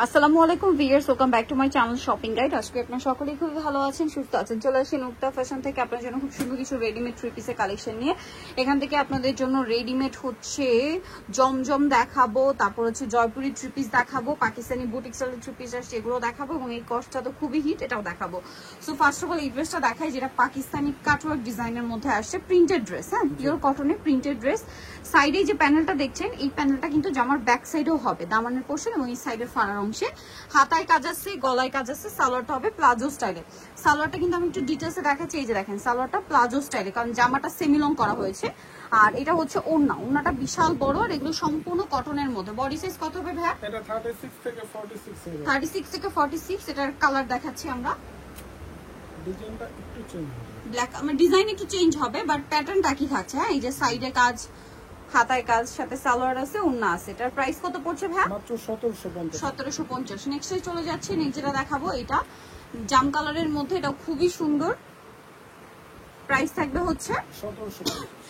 আসসালামু আলাইকুম viewers, welcome back to my channel shopping guide. আজকে আপনারা সকলেই খুব ভালো আছেন, সুস্থ আছেন। চলে আসেন উক্তা ফ্যাশন থেকে আপনার জন্য খুব সুন্দর কিছু রেডিমেড থ্রি পিসের কালেকশন নিয়ে। এখান থেকে আপনাদের জন্য রেডিমেড হচ্ছে জমজম দেখাবো, তারপর হচ্ছে জয়পুরি থ্রি পিস দেখাবো, পাকিস্তানি বুটিক স্টাইলের থ্রি পিস আসছে এগুলো দেখাবো, এবং এই কস্টটা তো খুবই হিট, এটাও দেখাবো। সো ফার্স্ট অফ অল এই ড্রেসটা দেখাই, যেটা পাকিস্তানি কাটওয়ার্ক ডিজাইনের মধ্যে আসছে, প্রিন্টেড ড্রেস। হ্যাঁ, পিওর কটনের প্রিন্টেড ড্রেস। সাইডে যে প্যানেলটা দেখছেন, এই প্যানেলটা কিন্তু জামার ব্যাক সাইডেও হবে, দামানের পোর্শন এবং এই সাইডের ফাড়ার অংশে হাতায় কাজ আছে, গলায় কাজ আছে। সালোয়ারটা হবে প্লাজো স্টাইলে। সালোয়ারটা কিন্তু আমি একটু ডিটেলসে দেখাচ্ছি। এই যে দেখেন, সালোয়ারটা প্লাজো স্টাইলে, কারণ জামাটা সেমি লং করা হয়েছে। আর এটা হচ্ছে ওড়না, ওড়নাটা বিশাল বড়, আর এগুলো সম্পূর্ণ কটনের মধ্যে। বডি সাইজ কত হবে ভাই? এটা 36 থেকে 46 হবে। 36 থেকে 46। এটার কালার দেখাচ্ছি আমরা। ডিজাইনটা একটু চেঞ্জ হবে, ব্ল্যাক, আমার ডিজাইন একটু চেঞ্জ হবে, বাট প্যাটার্নটা কি থাকছে। হ্যাঁ, এই যে সাইডে কাজ, হাতায় কাজ, সাথে সালোয়ার আছে, ওড়না আছে। এটার প্রাইস কত পড়ছে ভাই? মাত্র 1750। 1750। নেক্সটে চলে যাচ্ছে, নেক্সট যেটা দেখাবো এটা জাম কালারের মধ্যে, এটা খুবই সুন্দর। প্রাইস থাকবে হচ্ছে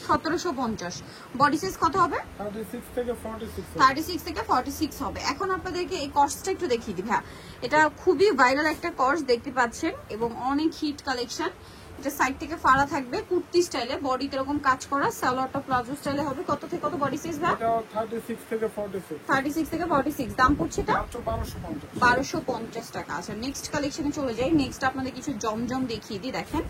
1750। বডি সাইজ কত হবে? 36 থেকে 46 হবে। 36 থেকে 46 হবে। এখন আপনাদেরকে এই কস্টটা একটু দেখিয়ে দিই ভাই। এটা খুবই ভাইরাল একটা কস্ট দেখতে পাচ্ছেন, এবং অনেক হিট কালেকশন। এটা সাইড থেকে ফাড়া থাকবে কুর্তি স্টাইলে, বডিতে এরকম কাজ করা, সালোয়ারটা প্লাজো স্টাইলে হবে। কত থেকে কত বডি সাইজ ভাই? এটা 36 থেকে 46। 36 থেকে 46। দাম পড়ছে এটা মাত্র 1250। 1250 টাকা। আচ্ছা, নেক্সট কালেকশনে চলে যাই। নেক্সট আপনাদের কিছু জমজম দেখিয়ে দিই। দেখেন,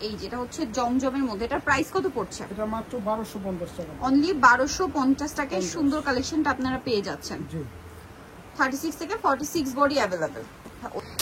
এই যেটা হচ্ছে জমজমের মধ্যে, এটা প্রাইস কত পড়ছে? এটা মাত্র 1250 টাকা। অনলি 1250 টাকায় সুন্দর কালেকশনটা আপনারা পেয়ে যাচ্ছেন। জি, 36 থেকে 46 বডি অ্যাভেলেবেল।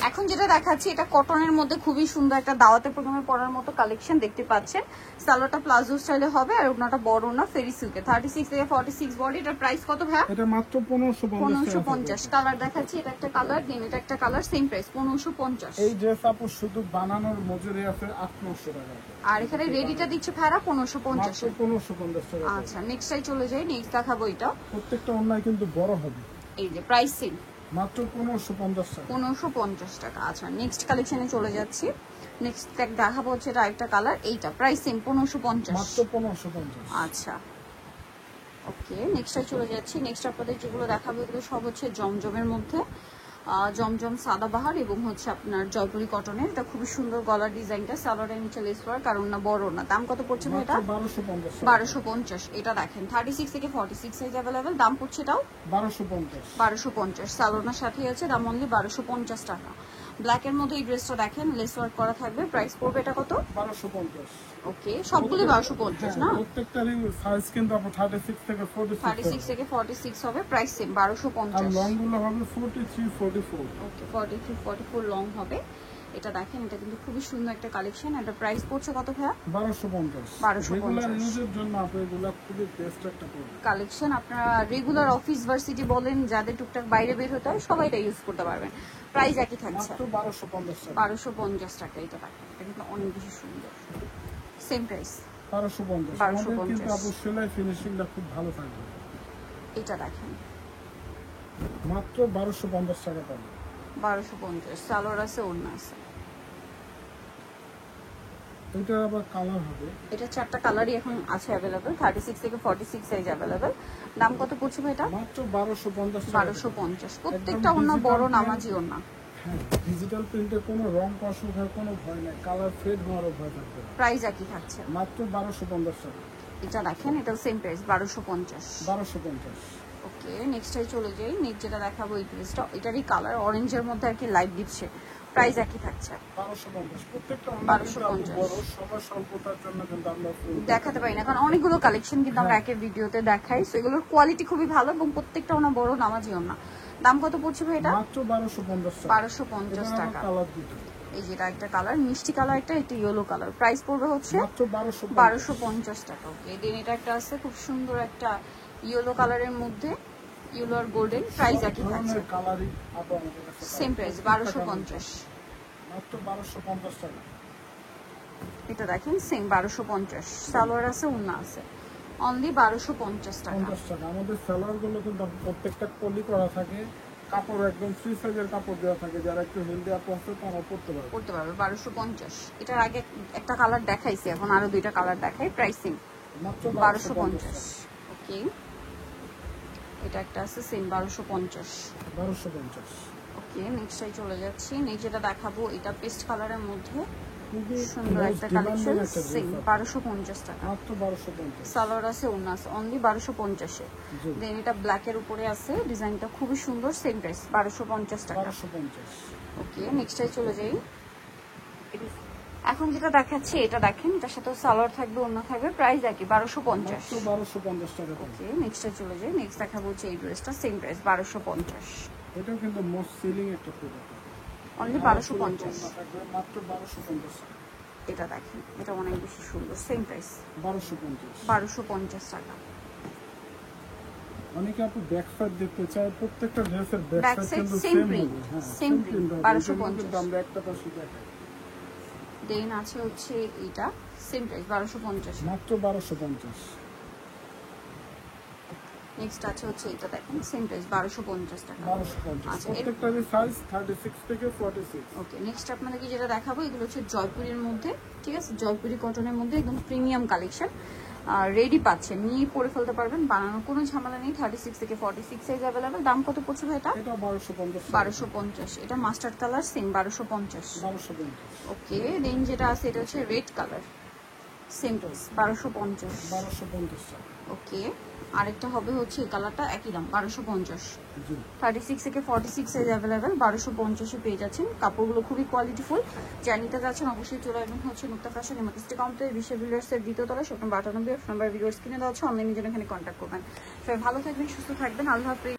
এখন যেটা দেখাচ্ছি, এটা কটনের মধ্যে খুবই সুন্দর একটা দাওয়াতে প্রোগ্রামে পরার মতো কালেকশন দেখতে পাচ্ছেন। সালোয়ারটা প্লাজো স্টাইলে হবে, আর ওনাটা বড় না, ফেরি সিল্কে। 36 থেকে 46 বডি। এটার প্রাইস কত ভাই? এটা মাত্র 1550। কালার দেখাচ্ছি, এটা একটা কালার, দেন এটা একটা কালার, সেম প্রাইস 1550। এই ড্রেস আপু শুধু বানানোর মজুরি আছে 800 টাকা, আর এখানে রেডিটা দিচ্ছে ভাড়া 1550। মাত্র 1550 টাকা। আচ্ছা, নেক্সটটাই চলে যাই। নেক্সট দেখাবো এটা। প্রত্যেকটা অন্যায় কিন্তু বড় হবে। এই যে প্রাইস সেম, মাত্র 1550 টাকা। 1550 টাকা। আচ্ছা, নেক্সট কালেকশনে চলে যাচ্ছি। নেক্সট দেখাবো হচ্ছে এটা একটা কালার, এইটা প্রাইস সেম 1550। মাত্র 1550। আচ্ছা, ওকে, নেক্সটে চলে যাচ্ছি। নেক্সট আপনাদের যেগুলো দেখাবো এগুলো সব হচ্ছে জমজমের মধ্যে, জমজম সাদাবাহার এবং হচ্ছে আপনার জয়পুরি কটনের। এটা খুবই সুন্দর গলার ডিজাইনটা, সালোয়ারের নিচে লেস ওয়ার্ক, কারণ না বড় না। দাম কত পড়ছে ভাই এটা? 1250। এটা দেখেন 36 থেকে 46 সাইজ अवेलेबल। দাম পড়ছে এটাও 1250। সালোয়ারের সাথে আছে, দাম অনলি 1250 টাকা। ব্ল্যাক এর মধ্যে এই ড্রেসটা দেখেন, লেস ওয়ার্ক করা থাকবে। প্রাইস পড়বে এটা কত? 1250। ওকে, সবগুলো 1250 না? প্রত্যেকটারই সাইজ কিন্তু আপু 36 থেকে 46। 36 থেকে 46 হবে, প্রাইস সেম 1250। আর লং গুলো হবে 43 44। ওকে, 43 44 লং হবে। এটা দেখেন, এটা কিন্তু খুবই সুন্দর একটা কালেকশন। এটা প্রাইস পড়ছে কত ভাইয়া? 1250। রেগুলার ইউজের জন্য আপনি এগুলা খুবই বেস্ট একটা প্রোডাক্ট কালেকশন। আপনারা রেগুলার অফিস ভার্সিটি বলেন, যাদের টুকটাক বাইরে বের হতে হয়, সবাই এটা ইউজ করতে পারবেন। প্রাইস একই থাকছে, মাত্র 1250 টাকা। 1250 টাকা। এটা দেখেন, এটা কিন্তু অনেক বেশি সুন্দর। Same price 1250। আমাদের কিন্তু আপু সেলাই ফিনিশিংটা খুব ভালো থাকবে। এটা দেখেন, মাত্র 1250 টাকা পাবেন। 1250। সালোয়ার আছে, ওড়না আছে। এটা আবার কালার হবে, এটা চারটা কালারই এখন আছে अवेलेबल। 36 থেকে 46 সাইজ अवेलेबल। দাম কত পড়ছে ভাই এটা? মাত্র 1250 টাকা। 1250। প্রত্যেকটা ওড়না বড় নামাজি ওড়না। হ্যাঁ, ডিজিটাল প্রিন্টে কোনো রং কষ ওঠার কোনো ভয় নাই, কালার ফেড হওয়ারও ভয় থাকবে না। প্রাইস একই থাকছে, মাত্র 1250 টাকা। এটা দেখেন, এটাও সেম প্রাইস 1250। 1250। ওকে, নেক্সটটাই চলে যাই। নেক্সট যেটা দেখাবো এই ড্রেসটা, এটারই কালার অরেঞ্জের মধ্যে আর কি লাইট দিচ্ছে। প্রাইস একই থাকছে 1250। প্রত্যেকটা 1250 বড় সবার স্বল্পতার জন্য কিন্তু আমরা দেখাতে পারি না, কারণ অনেকগুলো কালেকশন কিন্তু আমরা একের ভিডিওতে দেখাই। সো এগুলোর কোয়ালিটি খুবই ভালো, এবং প্রত্যেকটা ওনা বড় নামাজিও না। দাম কত পড়ছে ভাই এটা? মাত্র 1250 টাকা। 1250 টাকা। কালার দুটো, এই যেটা একটা কালার, মিষ্টি কালার, একটা এটা ইয়েলো কালার। প্রাইস পড়বে হচ্ছে মাত্র 1250 টাকা। ওকে, দেন এটা একটা আছে খুব সুন্দর একটা ইয়েলো কালারের মধ্যে, ইয়েলো আর গোল্ডেন। প্রাইস একই থাকছে, কালারই আপু আমাদের কাছে সেম প্রাইস 1250। মাত্র 1250 টাকা। এটা দেখেন, সেম 1250। সালোয়ার আছে, ওড়না আছে, অনলি 1250 টাকা। 50 টাকা। আমাদের সেলার গুলো কিন্তু প্রত্যেকটা পলি করা থাকে, কাপড় একদম ফ্রি সাইজের কাপড় দেওয়া থাকে, যারা একটু হেলদি আপু আছে তারা পড়তে পারবে। 1250। এটার আগে একটা কালার দেখাইছি, এখন আরো দুইটা কালার দেখাই। প্রাইসিং মাত্র 1250। ওকে, এটা একটা আছে সেম 1250। 1250। ওকে, নেক্সটটাই চলে যাচ্ছি। নেক্সট যেটা দেখাবো এটা পেস্ট কালারের মধ্যে খুবই সুন্দর একটা কালেকশন, সেম 1250 টাকা। মাত্র 1250। সালোয়ার আছে, ওন্না আছে, অনলি 1250 এ। দেন এটা ব্ল্যাক এর উপরে আছে, ডিজাইনটা খুবই সুন্দর, সেম প্রাইস 1250 টাকা। 1250। ওকে, নেক্সটটাই চলে যাই। এখন যেটা দেখাচ্ছি এটা দেখেন, এটার সাথে সালোয়ার থাকবে, ওন্না থাকবে, প্রাইস একই 1250। মাত্র 1250 টাকা। ওকে, নেক্সটটা চলে যাই। নেক্সট দেখাবো হচ্ছে এই ড্রেসটা, সেম প্রাইস 1250। এটাও কিন্তু মোস্ট সেলিং একটা প্রোডাক্ট। অনলি 1250। মাত্র 1250 টাকা। এটা দেখেন, এটা অনেক বেশি সুন্দর, সেম প্রাইস 1250। 1250 টাকা। অনেকে আপু ব্যাক সাইড দেখতে চায়, প্রত্যেকটা ড্রেসের ব্যাক ব্যাক সাইড সাইড কিন্তু সেম সেম প্রিন্ট, হবে। হ্যাঁ, সেম প্রিন্ট 1250। আমরা একটা পাশে দেখাই। দেন আছে হচ্ছে এটা, সেম প্রাইস 1250। মাত্র 1250। নেক্সট আছে হচ্ছে এটা দেখেন, সেম প্রাইস 1250 টাকা। 1250। আচ্ছা, প্রত্যেকটারই সাইজ 36 থেকে 46। ওকে, নেক্সট আপনাদেরকে যেটা দেখাবো এগুলো হচ্ছে জয়পুরের মধ্যে, ঠিক আছে, জয়পুরি কটনের মধ্যে একদম প্রিমিয়াম কালেকশন। রেডি পাচ্ছেন, নিয়ে পরে ফেলতে পারবেন, বানানোর কোনো ঝামেলা নেই। 36 থেকে 46 সাইজ অ্যাভেলেবেল। দাম কত পড়ছে ভাই এটা? এটা 1250। 1250। এটা মাস্টার্ড কালার, সেম 1250। 1250। ওকে, দেন যেটা আছে এটা হচ্ছে রেড কালার, সেম প্রাইস 1250। 1250 টাকা। ওকে, আরেকটা হবে হচ্ছে এই কালারটা, একই দাম 1250। জি। 36 থেকে 46 সাইজ অ্যাভেলেবেল, 1250 এ পেয়ে যাচ্ছেন। কাপড়গুলো খুবই কোয়ালিটিফুল। জার্নিতে যাচ্ছেন অবশ্যই চলে আসবেন হচ্ছে মুক্তা ফ্যাশন এমআরটি কমপ্লেক্স, বিশ্ব বিল্ডার্সের দ্বিতীয় তলা, শপ নম্বর 98। নাম্বার ভিডিওস কিনে দেওয়া হচ্ছে, অনলাইনের জন্য এখানে কন্ট্যাক্ট করবেন। সবাই ভালো থাকবেন, সুস্থ থাকবেন, আল্লাহ হাফেজ।